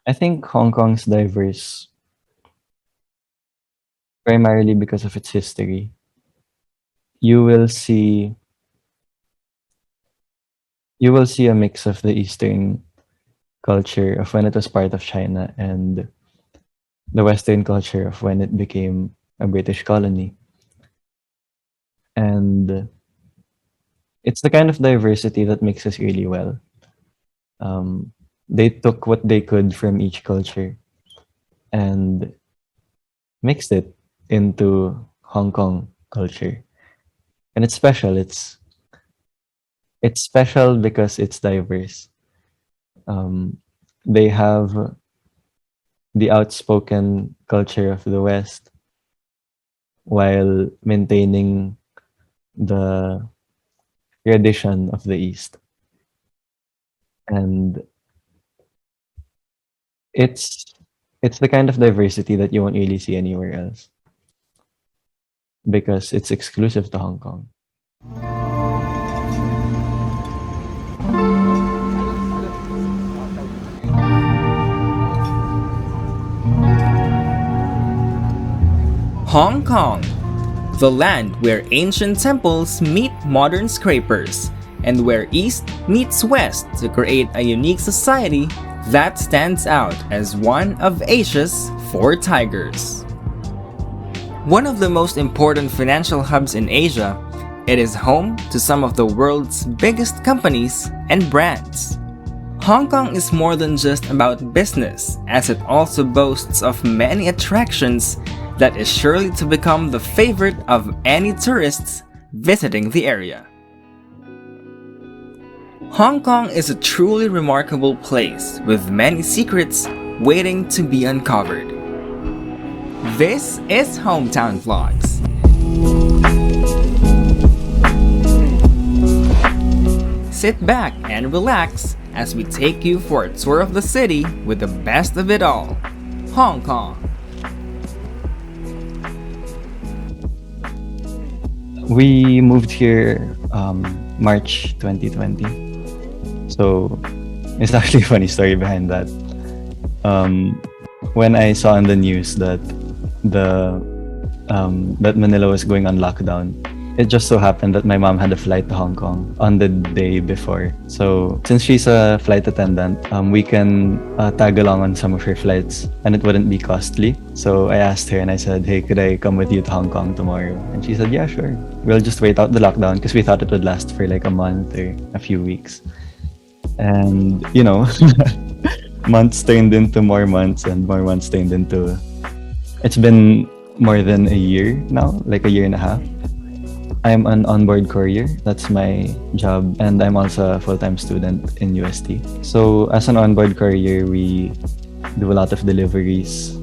I think Hong Kong's diverse primarily because of its history. You will see you will see a mix of the Eastern culture of when it was part of China and the Western culture of when it became a British colony. And it's the kind of diversity that mixes really well. Um, they took what they could from each culture and mixed it into Hong Kong culture. And it's special. It's special because it's diverse. Um, they have the outspoken culture of the West while maintaining the tradition of the East. And it's it's the kind of diversity that you won't really see anywhere else because it's exclusive to Hong Kong. Hong Kong, the land where ancient temples meet modern scrapers, and where East meets West to create a unique society that stands out as one of Asia's four tigers. One of the most important financial hubs in Asia, it is home to some of the world's biggest companies and brands. Hong Kong is more than just about business, as it also boasts of many attractions that is surely to become the favorite of any tourists visiting the area. Hong Kong is a truly remarkable place with many secrets waiting to be uncovered. This is Hometown Vlogs. Sit back and relax as we take you for a tour of the city with the best of it all, Hong Kong. We moved here March 2020. So it's actually a funny story behind that. When I saw in the news that that Manila was going on lockdown, it just so happened that my mom had a flight to Hong Kong on the day before. So since she's a flight attendant, we can tag along on some of her flights and it wouldn't be costly. So I asked her and I said, hey, could I come with you to Hong Kong tomorrow? And she said, yeah, sure. We'll just wait out the lockdown because we thought it would last for like a month or a few weeks. And, you know, months turned into more months and more months turned into... It's been more than a year now, like a year and a half. I'm an onboard courier. That's my job. And I'm also a full-time student in UST. So as an onboard courier, we do a lot of deliveries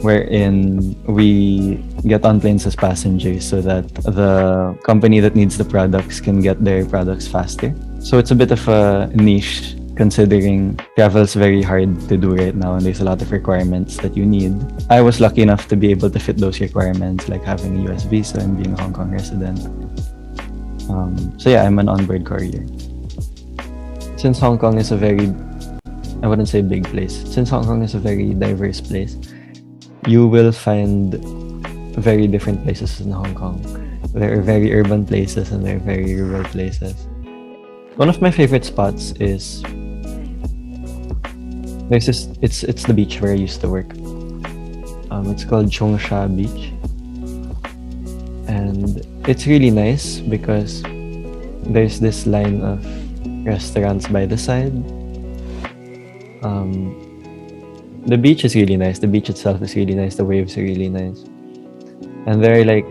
wherein we get on planes as passengers so that the company that needs the products can get their products faster. So it's a bit of a niche considering travel's very hard to do right now and there's a lot of requirements that you need. I was lucky enough to be able to fit those requirements, like having a US visa and being a Hong Kong resident. So yeah, I'm an onboard courier. Since Hong Kong is a very, I wouldn't say big place, since Hong Kong is a very diverse place, you will find very different places in Hong Kong. There are very urban places and there are very rural places. One of my favorite spots is there's this. It's the beach where I used to work. It's called Chongsha Beach, and it's really nice because there's this line of restaurants by the side. The beach is really nice. The beach itself is really nice. The waves are really nice, and there are like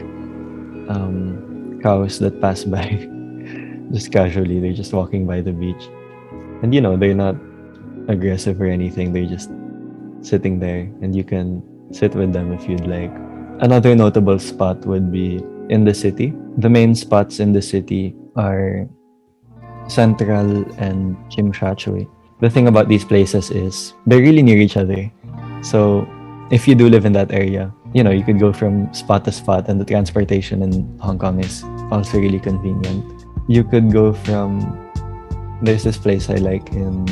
cows that pass by just casually. They're just walking by the beach, and you know they're not aggressive or anything. They're just sitting there, and you can sit with them if you'd like. Another notable spot would be in the city. The main spots in the city are Central and Tsim Sha Tsui. The thing about these places is they're really near each other. So if you do live in that area, you know, you could go from spot to spot, and the transportation in Hong Kong is also really convenient. You could go from There's this place I like in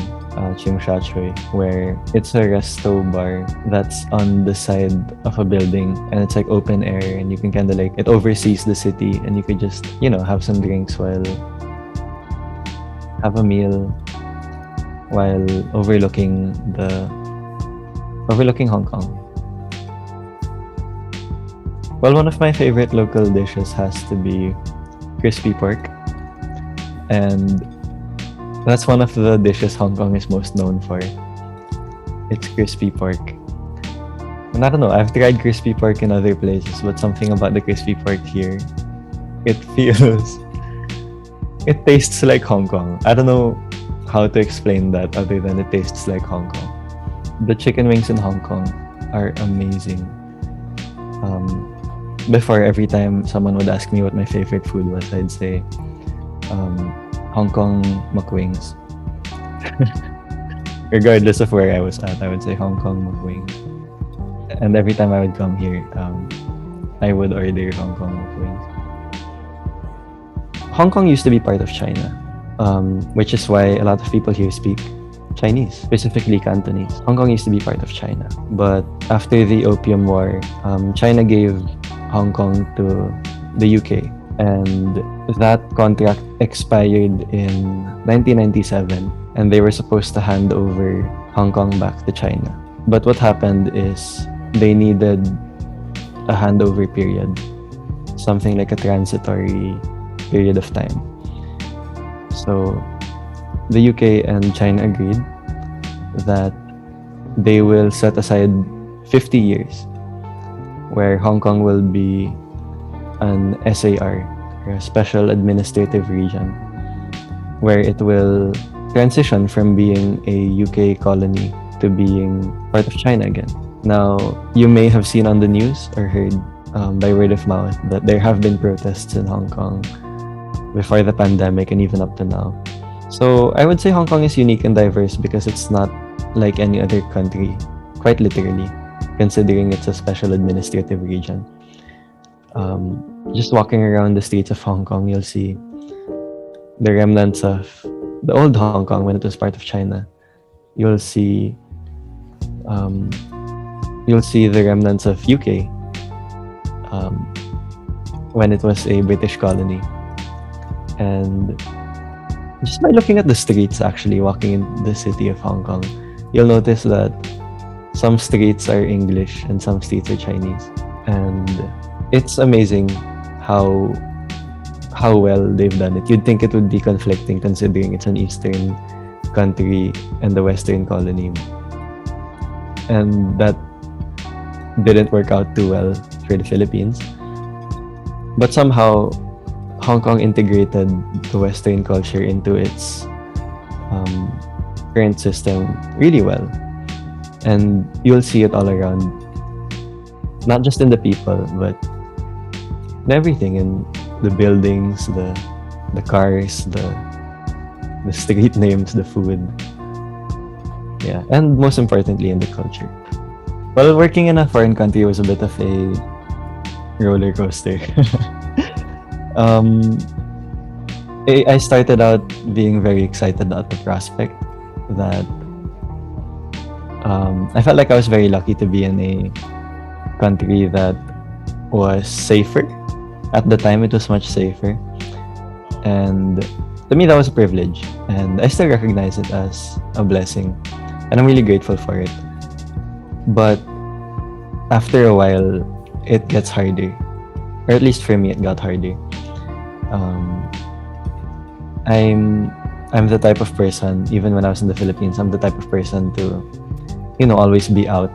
Chim Sha Tsui where it's a resto bar that's on the side of a building, and it's like open air, and you can kind of like, it oversees the city, and you could just, have some drinks while have a meal while overlooking Hong Kong. Well, one of my favorite local dishes has to be crispy pork, and that's one of the dishes Hong Kong is most known for. It's crispy pork. And I don't know, I've tried crispy pork in other places, but something about the crispy pork here, it tastes like Hong Kong. I don't know how to explain that other than it tastes like Hong Kong. The chicken wings in Hong Kong are amazing. Before, every time someone would ask me what my favorite food was, I'd say Hong Kong McWings. Regardless of where I was at, I would say Hong Kong McWings. And every time I would come here, I would order Hong Kong McWings. Hong Kong used to be part of China, which is why a lot of people here speak Chinese, specifically Cantonese. Hong Kong used to be part of China, but after the Opium War, China gave Hong Kong to the UK, and that contract expired in 1997, and they were supposed to hand over Hong Kong back to China. But what happened is they needed a handover period, something like a transitory period of time. So the UK and China agreed that they will set aside 50 years where Hong Kong will be an SAR, or a Special Administrative Region, where it will transition from being a UK colony to being part of China again. Now, you may have seen on the news or heard by word of mouth that there have been protests in Hong Kong before the pandemic and even up to now. So I would say Hong Kong is unique and diverse because it's not like any other country, quite literally, considering it's a special administrative region. Just walking around the streets of Hong Kong, you'll see the remnants of the old Hong Kong when it was part of China. You'll see the remnants of UK when it was a British colony. And just by looking at the streets, actually walking in the city of Hong Kong, you'll notice that some streets are English and some streets are Chinese. And it's amazing how well they've done it. You'd think it would be conflicting considering it's an Eastern country and the Western colony. And that didn't work out too well for the Philippines. But somehow, Hong Kong integrated the Western culture into its current system really well. And you'll see it all around, not just in the people, but in everything, in the buildings, the cars, the street names, the food. Yeah, and most importantly, in the culture. Well, working in a foreign country was a bit of a roller coaster. I started out being very excited at the prospect that I felt like I was very lucky to be in a country that was safer. At the time, it was much safer. And to me, that was a privilege. And I still recognize it as a blessing. And I'm really grateful for it. But after a while, it gets harder. Or at least for me, it got harder. I'm the type of person, even when I was in the Philippines, I'm the type of person to, always be out.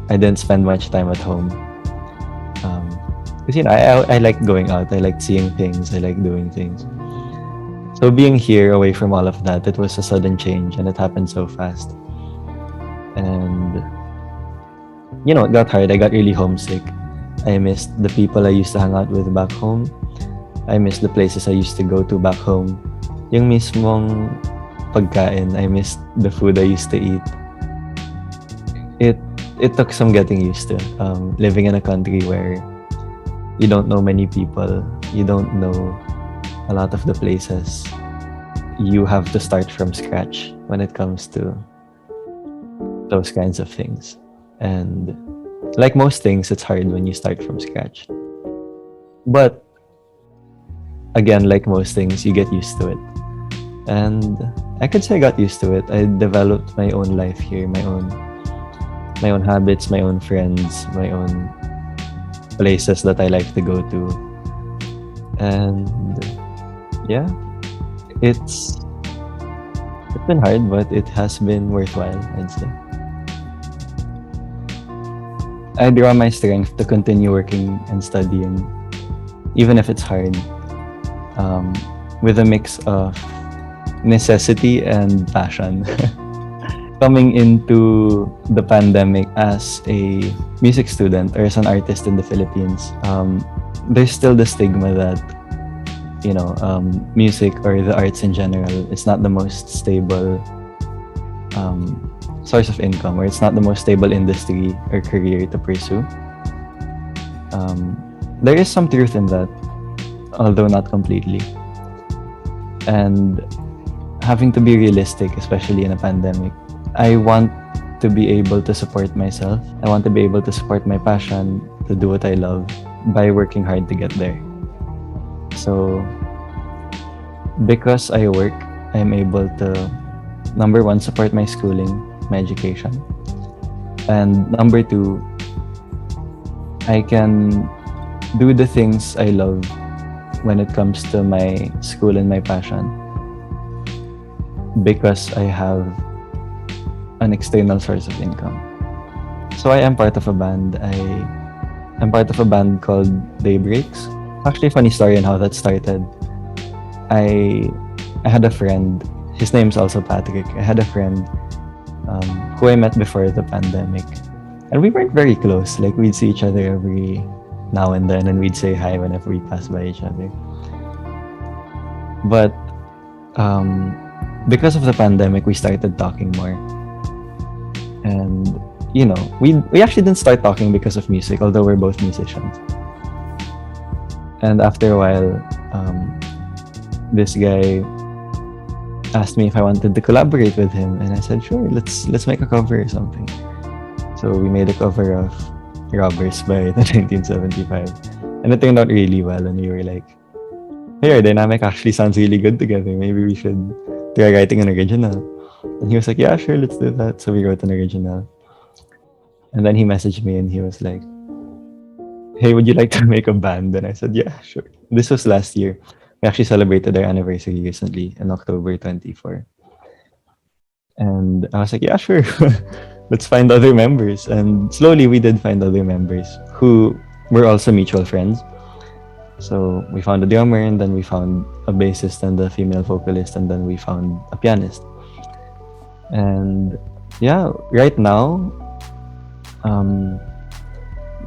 I didn't spend much time at home. Because, I like going out. I like seeing things. I like doing things. So being here away from all of that, it was a sudden change and it happened so fast. And, it got hard. I got really homesick. I missed the people I used to hang out with back home. I missed the places I used to go to back home. Yung mismong pagkain, I missed the food I used to eat. It took some getting used to. Living in a country where you don't know many people, you don't know a lot of the places. you have to start from scratch when it comes to those kinds of things. And like most things, it's hard when you start from scratch. But again, like most things, you get used to it. And I could say I got used to it. I developed my own life here, my own habits, my own friends, my own places that I like to go to. And yeah, it's been hard, but it has been worthwhile, I'd say. I draw my strength to continue working and studying, even if it's hard, with a mix of necessity and passion. Coming into the pandemic as a music student or as an artist in the Philippines, there's still the stigma that, music or the arts in general is not the most stable source of income, or it's not the most stable industry or career to pursue. There is some truth in that, although not completely. And having to be realistic, especially in a pandemic, I want to be able to support myself. I want to be able to support my passion to do what I love by working hard to get there. So, because I work, I'm able to, number one, support my schooling, my education. And number two, I can do the things I love when it comes to my school and my passion, because I have an external source of income. So I am part of a band. I'm part of a band called Daybreaks. Actually, funny story on how that started. I had a friend. His name's also Patrick. I had a friend who I met before the pandemic, and we weren't very close. Like, we'd see each other every now and then, and we'd say hi whenever we pass by each other. But because of the pandemic, we started talking more. And, we actually didn't start talking because of music, although we're both musicians. And after a while, this guy asked me if I wanted to collaborate with him, and I said, sure, let's make a cover or something. So we made a cover of Robbers by the 1975, and it turned out really well. And we were like, hey, our dynamic actually sounds really good together. Maybe we should try writing an original. And he was like, yeah, sure, let's do that. So we wrote an original. And then he messaged me and he was like, hey, would you like to make a band? And I said, yeah, sure. This was last year. We actually celebrated our anniversary recently in October 24. And I was like, yeah, sure. Let's find other members. And slowly we did find other members who were also mutual friends. So we found a drummer, and then we found a bassist and a female vocalist, and then we found a pianist. And yeah, right now,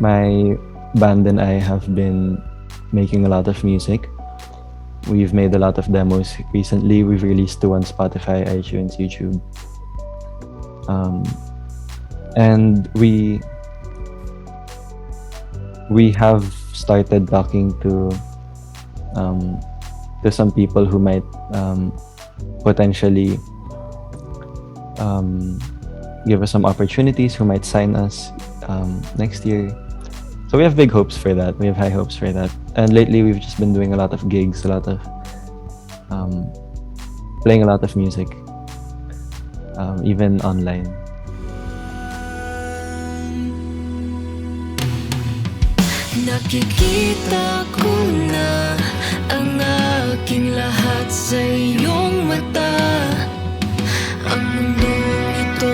my band and I have been making a lot of music. We've made a lot of demos recently. We've released two on Spotify, iTunes, YouTube. And we have started talking to some people who might potentially give us some opportunities, who might sign us next year. So we have big hopes for that. We have high hopes for that. And lately we've just been doing a lot of gigs, a lot of playing a lot of music, even online. Nakikita ko na ang aking lahat sa iyong mata. Ang mundong ito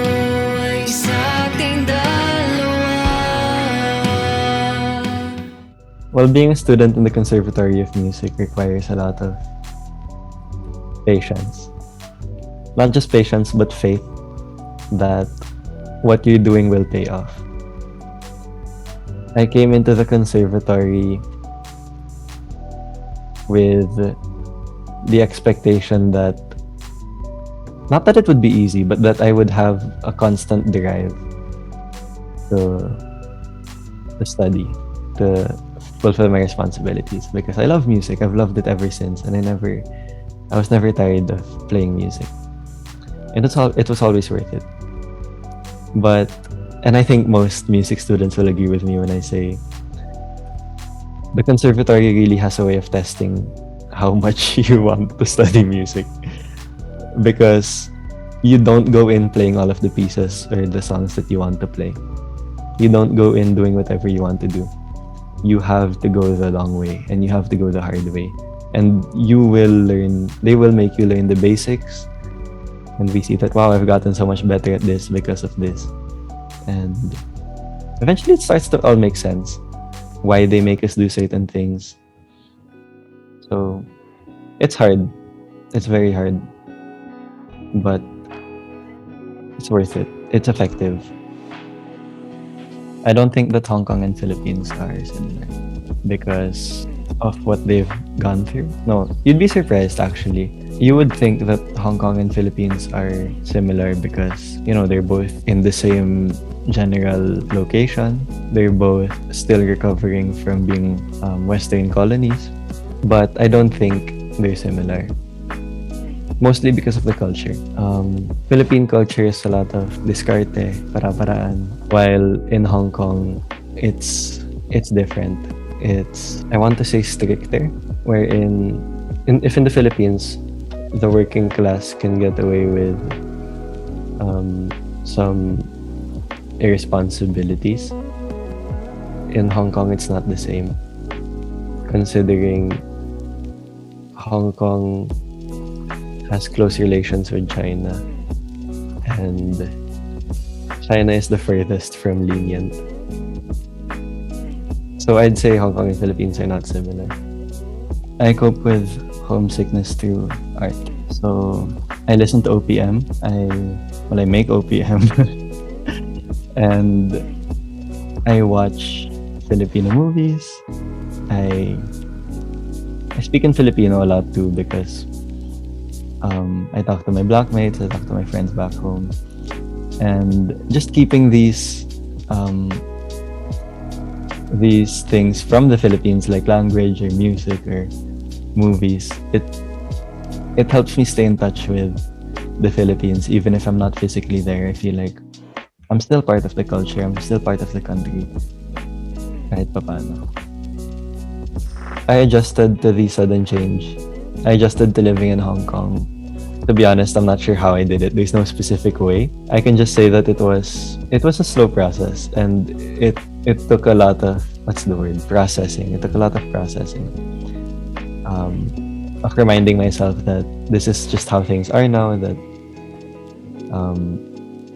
ay sa ating dalawa. Well, being a student in the Conservatory of Music requires a lot of patience. Not just patience, but faith that what you're doing will pay off. I came into the conservatory with the expectation that, not that it would be easy, but that I would have a constant drive to study, to fulfill my responsibilities, because I love music. I've loved it ever since, and I never I was never tired of playing music. And it was always worth it. But, and I think most music students will agree with me when I say the conservatory really has a way of testing how much you want to study music, because you don't go in playing all of the pieces or the songs that you want to play. You don't go in doing whatever you want to do. You have to go the long way, and you have to go the hard way. And they will make you learn the basics. And we see that, wow, I've gotten so much better at this because of this. And eventually it starts to all make sense. Why they make us do certain things. So it's hard. It's very hard. But it's worth it. It's effective. I don't think that Hong Kong and Philippines are similar because of what they've gone through. No, you'd be surprised actually. You would think that Hong Kong and Philippines are similar because, they're both in the same general location. They're both still recovering from being Western colonies. But I don't think they're similar. Mostly because of the culture. Philippine culture is a lot of diskarte, para-paraan. While in Hong Kong, it's different. It's, I want to say, stricter. Wherein, if in the Philippines, the working class can get away with some irresponsibilities. In Hong Kong, it's not the same. Considering Hong Kong has close relations with China, and China is the furthest from lenient. So I'd say Hong Kong and Philippines are not similar. I cope with homesickness through art. So I listen to OPM. I make OPM. And I watch Filipino movies. I speak in Filipino a lot too because I talk to my blockmates, I talk to my friends back home. And just keeping these things from the Philippines, like language or music or movies, it helps me stay in touch with the Philippines. Even if I'm not physically there, I feel like I'm still part of the culture, I'm still part of the country, kahit papaano. I adjusted to the sudden change. I adjusted to living in Hong Kong. To be honest, I'm not sure how I did it. There's no specific way. I can just say that it was a slow process, and it took a lot of, processing. It took a lot of processing. Of reminding myself that this is just how things are now, that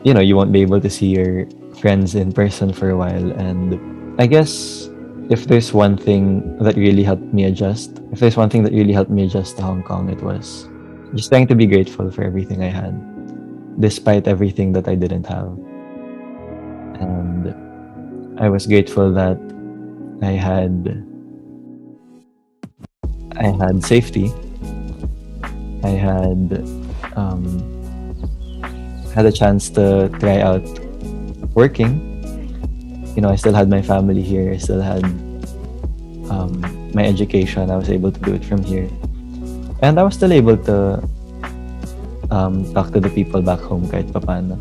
you won't be able to see your friends in person for a while. And I guess if there's one thing that really helped me adjust to Hong Kong, it was just trying to be grateful for everything I had, despite everything that I didn't have. And I was grateful that I had safety. I had a chance to try out working. I still had my family here. I still had my education. I was able to do it from here. And I was still able to talk to the people back home kahit papano.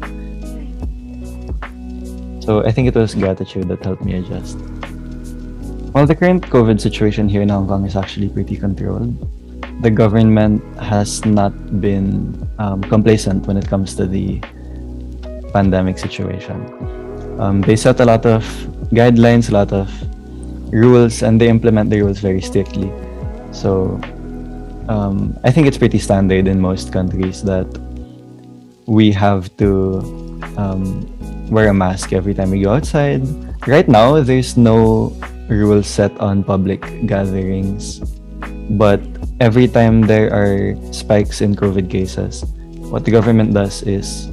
So I think it was gratitude that helped me adjust. Well, the current COVID situation here in Hong Kong is actually pretty controlled. The government has not been complacent when it comes to the pandemic situation. They set a lot of guidelines, a lot of rules, and they implement the rules very strictly. So I think it's pretty standard in most countries that we have to wear a mask every time we go outside. Right now, there's no rule set on public gatherings, but every time there are spikes in COVID cases, what the government does is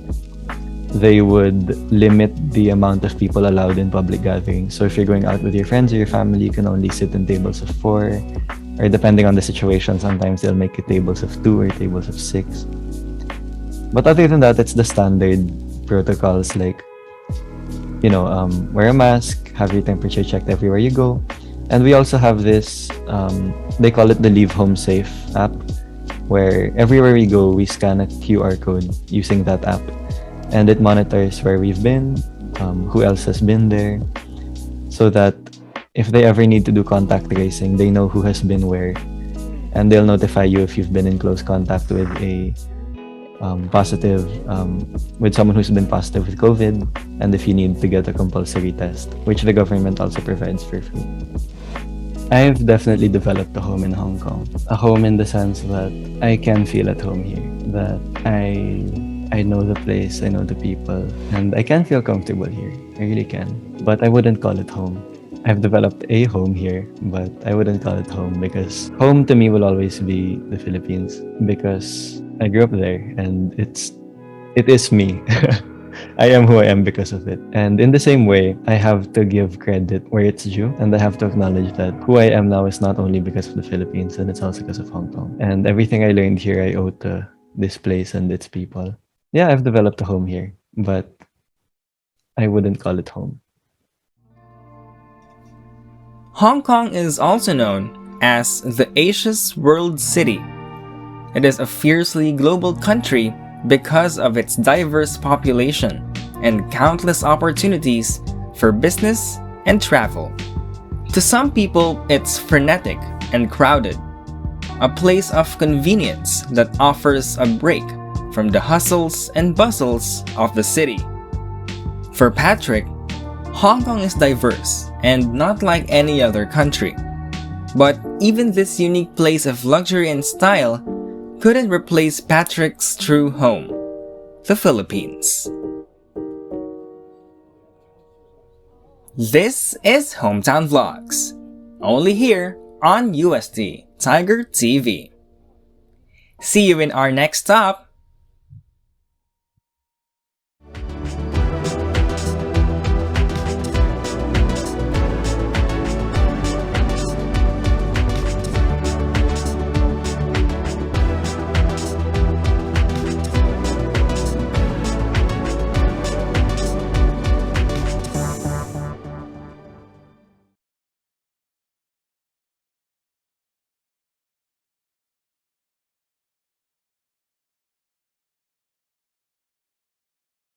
they would limit the amount of people allowed in public gatherings. So if you're going out with your friends or your family, you can only sit in tables of 4, or depending on the situation, sometimes they'll make it tables of 2 or tables of 6. But other than that, it's the standard protocols like, wear a mask, have your temperature checked everywhere you go. And we also have this, they call it the Leave Home Safe app, where everywhere we go, we scan a QR code using that app. And it monitors where we've been, who else has been there, so that if they ever need to do contact tracing, they know who has been where. And they'll notify you if you've been in close contact with a with someone who's been positive with COVID, and if you need to get a compulsory test, which the government also provides for free. I've definitely developed a home in Hong Kong. A home in the sense that I can feel at home here, that I know the place, I know the people, and I can feel comfortable here. I really can. But I wouldn't call it home. I've developed a home here, but I wouldn't call it home, because home to me will always be the Philippines, because I grew up there and it is me. I am who I am because of it. And in the same way, I have to give credit where it's due, and I have to acknowledge that who I am now is not only because of the Philippines, and it's also because of Hong Kong. And everything I learned here, I owe to this place and its people. Yeah, I've developed a home here, but I wouldn't call it home. Hong Kong is also known as the Asia's World City. It is a fiercely global country because of its diverse population and countless opportunities for business and travel. To some people, it's frenetic and crowded, a place of convenience that offers a break from the hustles and bustles of the city. For Patrick, Hong Kong is diverse and not like any other country. But even this unique place of luxury and style couldn't replace Patrick's true home, the Philippines. This is Hometown Vlogs, only here on UST Tiger TV. See you in our next stop.